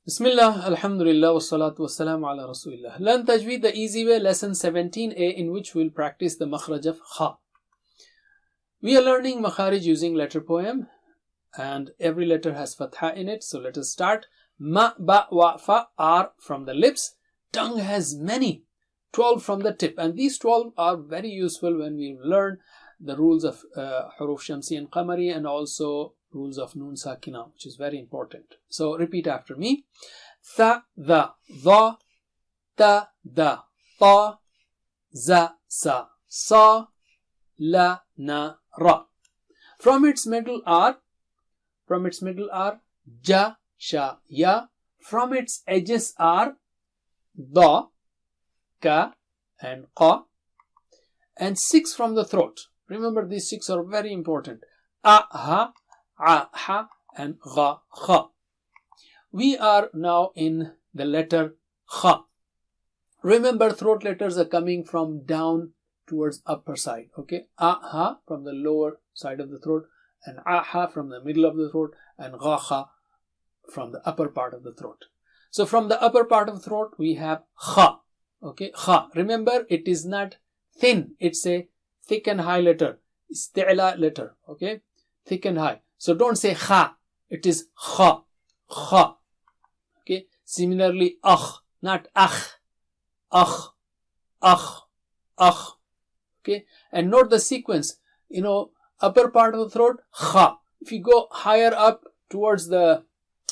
Bismillah, alhamdulillah, wassalatu wassalamu ala rasulillah. Learn Tajweed the easy way, lesson 17a, in which we'll practice the makhraj of kha. We are learning makharij using letter poem, and every letter has fatha in it. So let us start. Ma, ba, wa, fa are from the lips. Tongue has many, 12 from the tip, and these 12 are very useful when we learn the rules of huruf shamsi and qamari, and also rules of noon sakina, which is very important. So repeat after me. Tha, the, dha, ta, da, ta, za, sa, sa, la, na, ra. From its middle are ja, sha, ya. From its edges are da, ka, and qa. And 6 from the throat. Remember, these 6 are very important. A, ha, a, ha, and gha, kha. We are now in the letter kha. Remember, throat letters are coming from down towards upper side. Okay, a, ha from the lower side of the throat, and a, ha from the middle of the throat, and gha, kha from the upper part of the throat. So from the upper part of the throat we have kha. Okay, kha. Remember, it is not thin, it's a thick and high letter, isti'la letter. Okay, thick and high. So don't say kha, it is kha, kha. Okay, similarly akh, not akh, akh, akh, akh. Okay, and note the sequence. Upper part of the throat, kha. If you go higher up towards the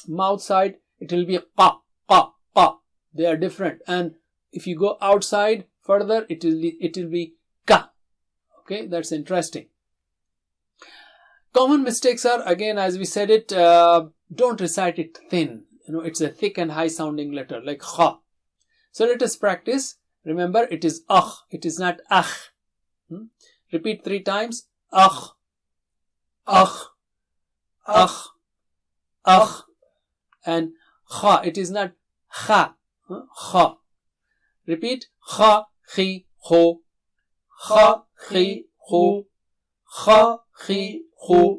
mouth side, it will be qa, qa, qa. They are different. And if you go outside further, it will be ka. Okay, that's interesting. Common mistakes are, again, as we said it, don't recite it thin. It's a thick and high sounding letter like kha. So let us practice. Remember, it is akh, it is not akh. Repeat 3 times. Akh, akh, akh, akh. And kha, it is not kha, kha. Repeat. Kha, khi, kho. Kha, khi, kho. Kha, khi, kho.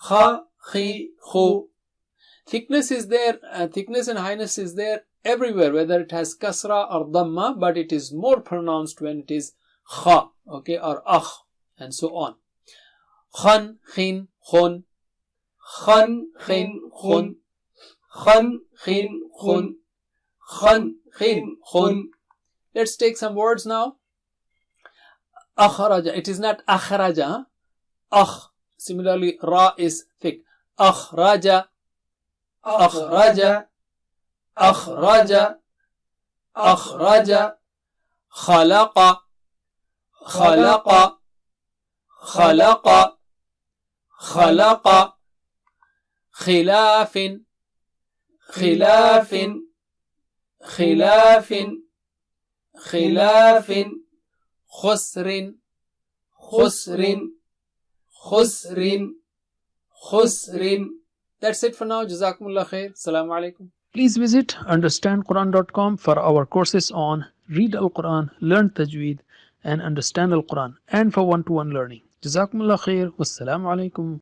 Kha, khi, kho. Thickness is there, thickness and highness is there everywhere, whether it has kasra or dhamma, but it is more pronounced when it is kha, okay, or akh, and so on. Khan, khin, khun. Khan, khin, khun. Khan, khin, khun. Khan, khin, khun. Let's take some words now. Akhraja, it is not akhraja. Akh. Similarly, ra is thick. Akhraja, akhraja, akhraja, akhraja. Khalaqa, khalaqa, khalaqa, khalaqa. Khilafin, khilafin, khilafin, khilafin. Khusrin, khusrin, khusrin, khusrin. That's it for now. Jazakumullah khair. Assalamu alaikum. Please visit understandquran.com for our courses on Read Al-Quran, Learn Tajweed, and Understand Al-Quran, and for one-to-one learning. Jazakumullah khair. Wassalamu alaikum.